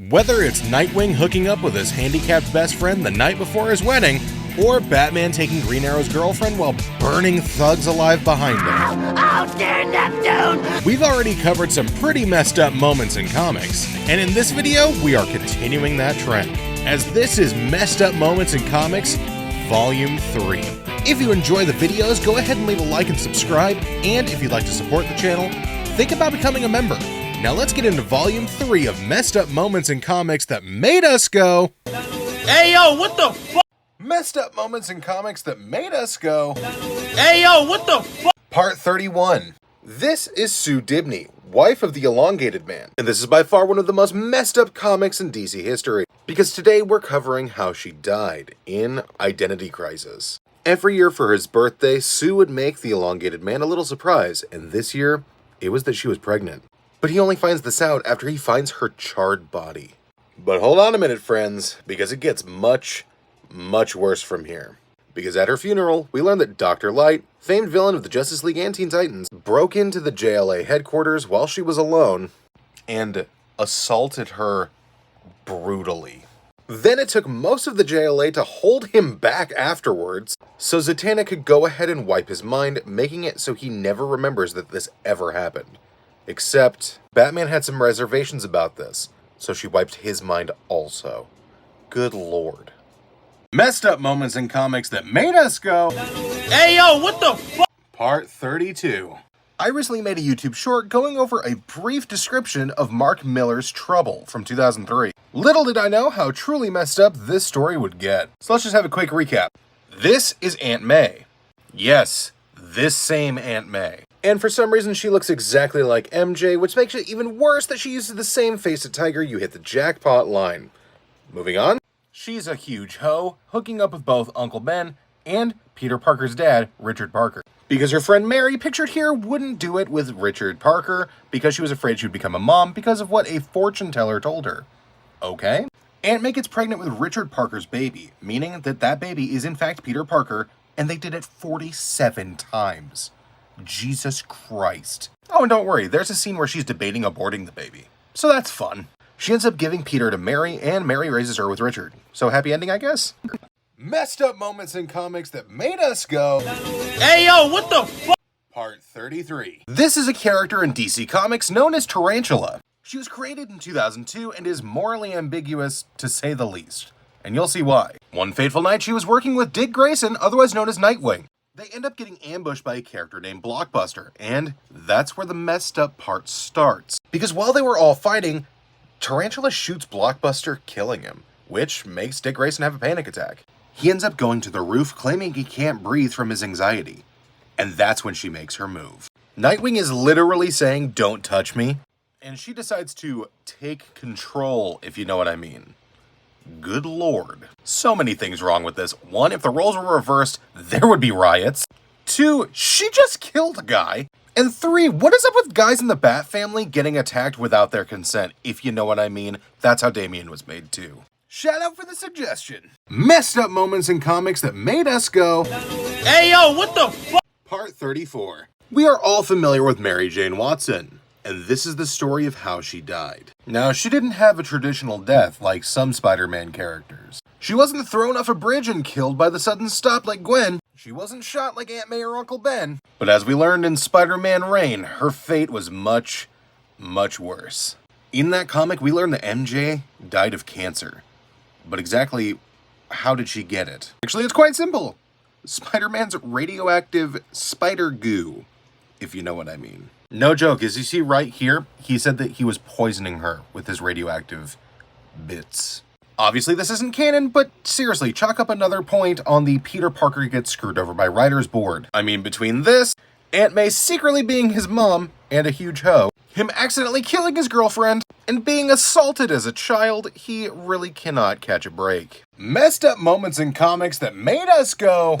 Whether it's Nightwing hooking up with his handicapped best friend the night before his wedding, or Batman taking Green Arrow's girlfriend while burning thugs alive behind him. How dare Neptune! We've already covered some pretty messed up moments in comics, and in this video, we are continuing that trend, as this is Messed Up Moments in Comics, Volume 3. If you enjoy the videos, go ahead and leave a like and subscribe, and if you'd like to support the channel, think about becoming a member. Now let's get into Volume 3 of Messed Up Moments in Comics that made us go... Hey yo, what the fuck? Messed Up Moments in Comics that made us go... Hey yo, what the fuck? Part 31. This is Sue Dibney, wife of the Elongated Man, and this is by far one of the most messed up comics in DC history, because today we're covering how she died in Identity Crisis. Every year for his birthday, Sue would make the Elongated Man a little surprise, and this year, it was that she was pregnant. But he only finds this out after he finds her charred body. But hold on a minute, friends, because it gets much worse from here. Because at her funeral, we learn that Dr. Light, famed villain of the Justice League and Teen Titans, broke into the JLA headquarters while she was alone and assaulted her brutally. Then it took most of the JLA to hold him back afterwards, so Zatanna could go ahead and wipe his mind, making it so he never remembers that this ever happened. Except, Batman had some reservations about this, so she wiped his mind also. Good lord. Messed Up Moments in Comics that made us go... Hey yo, what the fuck? Part 32. I recently made a YouTube short going over a brief description of Mark Millar's Trouble from 2003. Little did I know how truly messed up this story would get. So let's just have a quick recap. This is Aunt May. Yes, this same Aunt May. And for some reason she looks exactly like MJ, which makes it even worse that she uses the same face at Tiger. You hit the jackpot line. Moving on. She's a huge hoe, hooking up with both Uncle Ben and Peter Parker's dad, Richard Parker. Because her friend Mary, pictured here, wouldn't do it with Richard Parker because she was afraid she would become a mom because of what a fortune teller told her. Okay. Aunt May gets pregnant with Richard Parker's baby, meaning that that baby is in fact Peter Parker, and they did it 47 times. Jesus Christ. Oh, and don't worry, there's a scene where she's debating aborting the baby. So that's fun. She ends up giving Peter to Mary, and Mary raises her with Richard. So happy ending, I guess? Messed Up Moments in Comics that made us go... Hey yo, what the fuck? Part 33. This is a character in DC Comics known as Tarantula. She was created in 2002 and is morally ambiguous, to say the least. And you'll see why. One fateful night, she was working with Dick Grayson, otherwise known as Nightwing. They end up getting ambushed by a character named Blockbuster, and that's where the messed up part starts. Because while they were all fighting, Tarantula shoots Blockbuster, killing him, which makes Dick Grayson have a panic attack. He ends up going to the roof, claiming he can't breathe from his anxiety. And that's when she makes her move. Nightwing is literally saying, "Don't touch me," and she decides to take control, if you know what I mean. Good lord. So many things wrong with this. One, if the roles were reversed, there would be riots. Two, she just killed a guy. And three, what is up with guys in the Bat family getting attacked without their consent, if you know what I mean? That's how Damian was made too. Shout out for the suggestion. Messed Up Moments in Comics that made us go... Hey yo, what the fuck? Part 34. We are all familiar with Mary Jane Watson, and this is the story of how she died. Now, she didn't have a traditional death like some Spider-Man characters. She wasn't thrown off a bridge and killed by the sudden stop like Gwen. She wasn't shot like Aunt May or Uncle Ben. But as we learned in Spider-Man Reign, her fate was much worse. In that comic, we learned that MJ died of cancer. But exactly how did she get it? Actually, it's quite simple. Spider-Man's radioactive spider goo, if you know what I mean. No joke, as you see right here, he said that he was poisoning her with his radioactive bits. Obviously, this isn't canon, but seriously, chalk up another point on the Peter Parker gets screwed over by writer's board. I mean, between this, Aunt May secretly being his mom and a huge hoe, him accidentally killing his girlfriend, and being assaulted as a child, he really cannot catch a break. Messed Up Moments in Comics that made us go...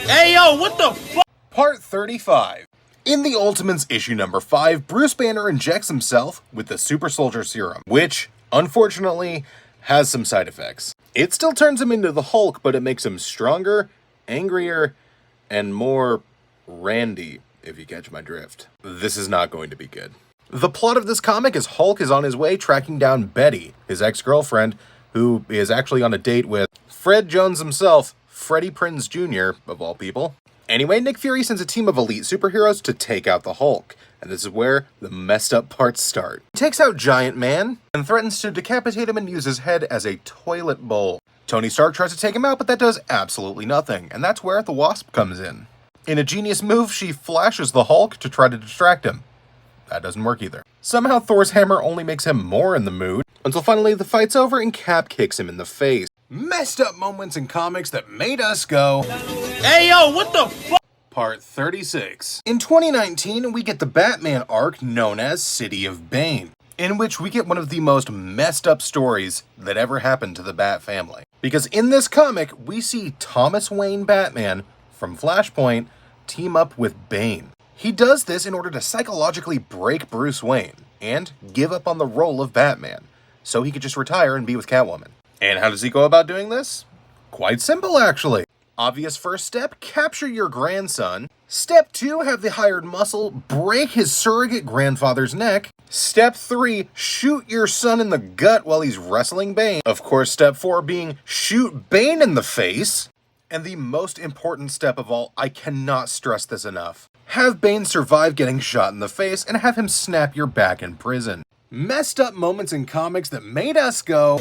Hey yo, what the fuck? Part 35. In the Ultimates issue number 5, Bruce Banner injects himself with the Super Soldier Serum, which, unfortunately, has some side effects. It still turns him into the Hulk, but it makes him stronger, angrier, and more randy, if you catch my drift. This is not going to be good. The plot of this comic is Hulk is on his way tracking down Betty, his ex-girlfriend, who is actually on a date with Fred Jones himself, Freddie Prinze Jr., of all people. Anyway, Nick Fury sends a team of elite superheroes to take out the Hulk, and this is where the messed up parts start. He takes out Giant Man and threatens to decapitate him and use his head as a toilet bowl. Tony Stark tries to take him out, but that does absolutely nothing, and that's where the Wasp comes in. In a genius move, she flashes the Hulk to try to distract him. That doesn't work either. Somehow Thor's hammer only makes him more in the mood, until finally the fight's over and Cap kicks him in the face. Messed up moments in comics that made us go, Hey yo, what the fuck? Part 36. In 2019, we get the Batman arc known as City of Bane, in which we get one of the most messed up stories that ever happened to the Bat family. Because in this comic, we see Thomas Wayne Batman from Flashpoint team up with Bane. He does this in order to psychologically break Bruce Wayne and give up on the role of Batman, so he could just retire and be with Catwoman. And how does he go about doing this? Quite simple, actually. Obvious first step, capture your grandson. Step 2, have the hired muscle break his surrogate grandfather's neck. Step 3, shoot your son in the gut while he's wrestling Bane. Of course, step 4 being shoot Bane in the face. And the most important step of all, I cannot stress this enough. Have Bane survive getting shot in the face and have him snap your back in prison. Messed up moments in comics that made us go,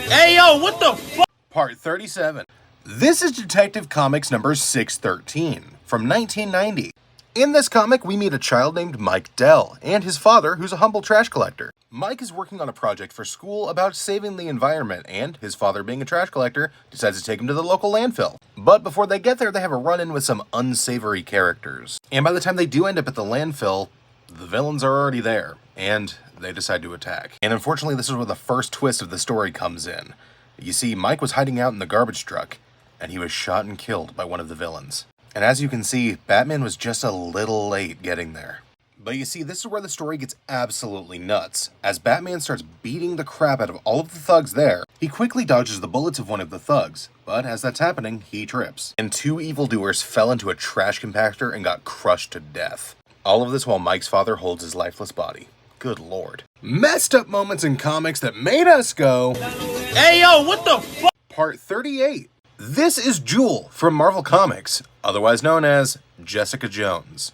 Hey yo, what the fuck? Part 37. This is Detective Comics number 613 from 1990. In this comic, we meet a child named Mike Dell and his father, who's a humble trash collector. Mike is working on a project for school about saving the environment, and his father, being a trash collector, decides to take him to the local landfill. But before they get there, they have a run-in with some unsavory characters. And by the time they do end up at the landfill, the villains are already there, and they decide to attack. And unfortunately, this is where the first twist of the story comes in. You see, Mike was hiding out in the garbage truck, and he was shot and killed by one of the villains. And as you can see, Batman was just a little late getting there. But you see, this is where the story gets absolutely nuts. As Batman starts beating the crap out of all of the thugs there, he quickly dodges the bullets of one of the thugs. But as that's happening, he trips. And 2 evildoers fell into a trash compactor and got crushed to death. All of this while Mike's father holds his lifeless body. Good lord. Messed up moments in comics that made us go, Hey yo, what the fuck? Part 38. This is Jewel from Marvel Comics, otherwise known as Jessica Jones.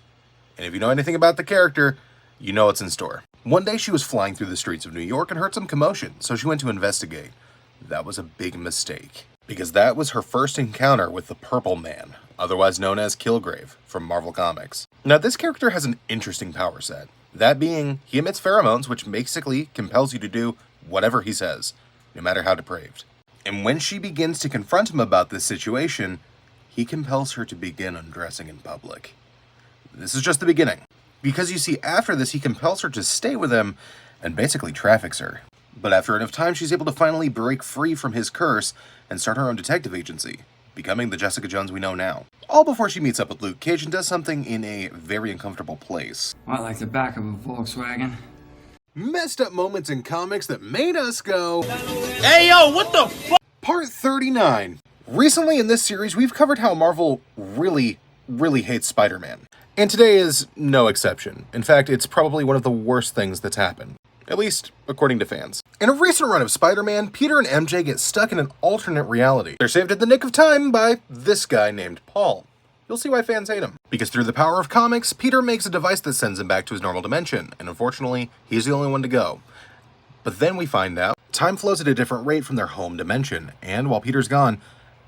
And if you know anything about the character, you know what's in store. One day she was flying through the streets of New York and heard some commotion, so she went to investigate. That was a big mistake, because that was her first encounter with the Purple Man, otherwise known as Kilgrave from Marvel Comics. Now this character has an interesting power set. That being, he emits pheromones, which basically compels you to do whatever he says, no matter how depraved. And when she begins to confront him about this situation, he compels her to begin undressing in public. This is just the beginning, because you see, after this, he compels her to stay with him and basically traffics her. But after enough time, she's able to finally break free from his curse and start her own detective agency, becoming the Jessica Jones we know now. All before she meets up with Luke Cage and does something in a very uncomfortable place. I like the back of a Volkswagen. Messed up moments in comics that made us go, Hey yo, what the fuck? Part 39. Recently in this series, we've covered how Marvel really hates Spider-Man. And today is no exception. In fact, it's probably one of the worst things that's happened. At least, according to fans. In a recent run of Spider-Man, Peter and MJ get stuck in an alternate reality. They're saved at the nick of time by this guy named Paul. You'll see why fans hate him. Because through the power of comics, Peter makes a device that sends him back to his normal dimension, and unfortunately, he's the only one to go. But then we find out, time flows at a different rate from their home dimension, and while Peter's gone,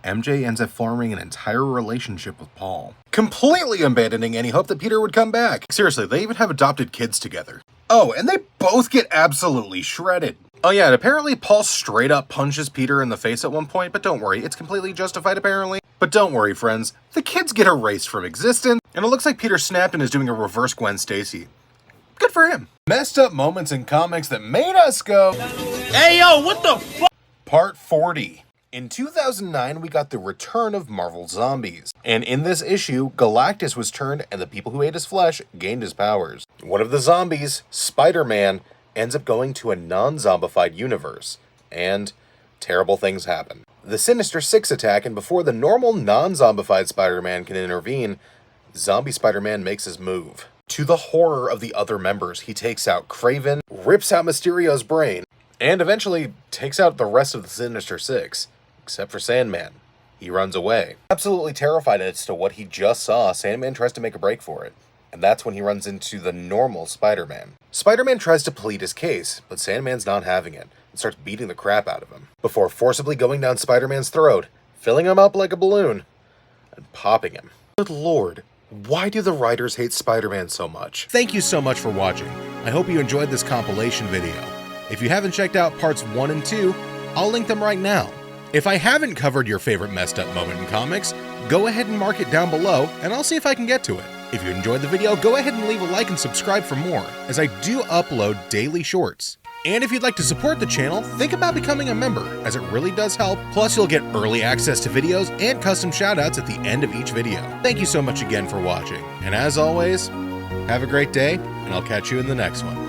MJ ends up forming an entire relationship with Paul, completely abandoning any hope that Peter would come back. Seriously, they even have adopted kids together. Oh, and they both get absolutely shredded. Oh yeah, and apparently Paul straight up punches Peter in the face at one point, but don't worry, it's completely justified apparently. But don't worry, friends, the kids get erased from existence, and it looks like Peter snapped and is doing a reverse Gwen Stacy. Good for him. Messed up moments in comics that made us go, Hey yo, what the fuck? Part 40. In 2009, we got the return of Marvel Zombies. And in this issue, Galactus was turned and the people who ate his flesh gained his powers. One of the zombies, Spider-Man, ends up going to a non-zombified universe. And terrible things happen. The Sinister Six attack, and before the normal non-zombified Spider-Man can intervene, Zombie Spider-Man makes his move. To the horror of the other members, he takes out Kraven, rips out Mysterio's brain, and eventually takes out the rest of the Sinister Six, except for Sandman. He runs away. Absolutely terrified as to what he just saw, Sandman tries to make a break for it. And that's when he runs into the normal Spider-Man. Spider-Man tries to plead his case, but Sandman's not having it, and starts beating the crap out of him, before forcibly going down Spider-Man's throat, filling him up like a balloon, and popping him. Good lord, why do the writers hate Spider-Man so much? Thank you so much for watching. I hope you enjoyed this compilation video. If you haven't checked out parts 1 and 2, I'll link them right now. If I haven't covered your favorite messed up moment in comics, go ahead and mark it down below, and I'll see if I can get to it. If you enjoyed the video, go ahead and leave a like and subscribe for more, as I do upload daily shorts. And if you'd like to support the channel, think about becoming a member, as it really does help. Plus, you'll get early access to videos and custom shoutouts at the end of each video. Thank you so much again for watching, and as always, have a great day, and I'll catch you in the next one.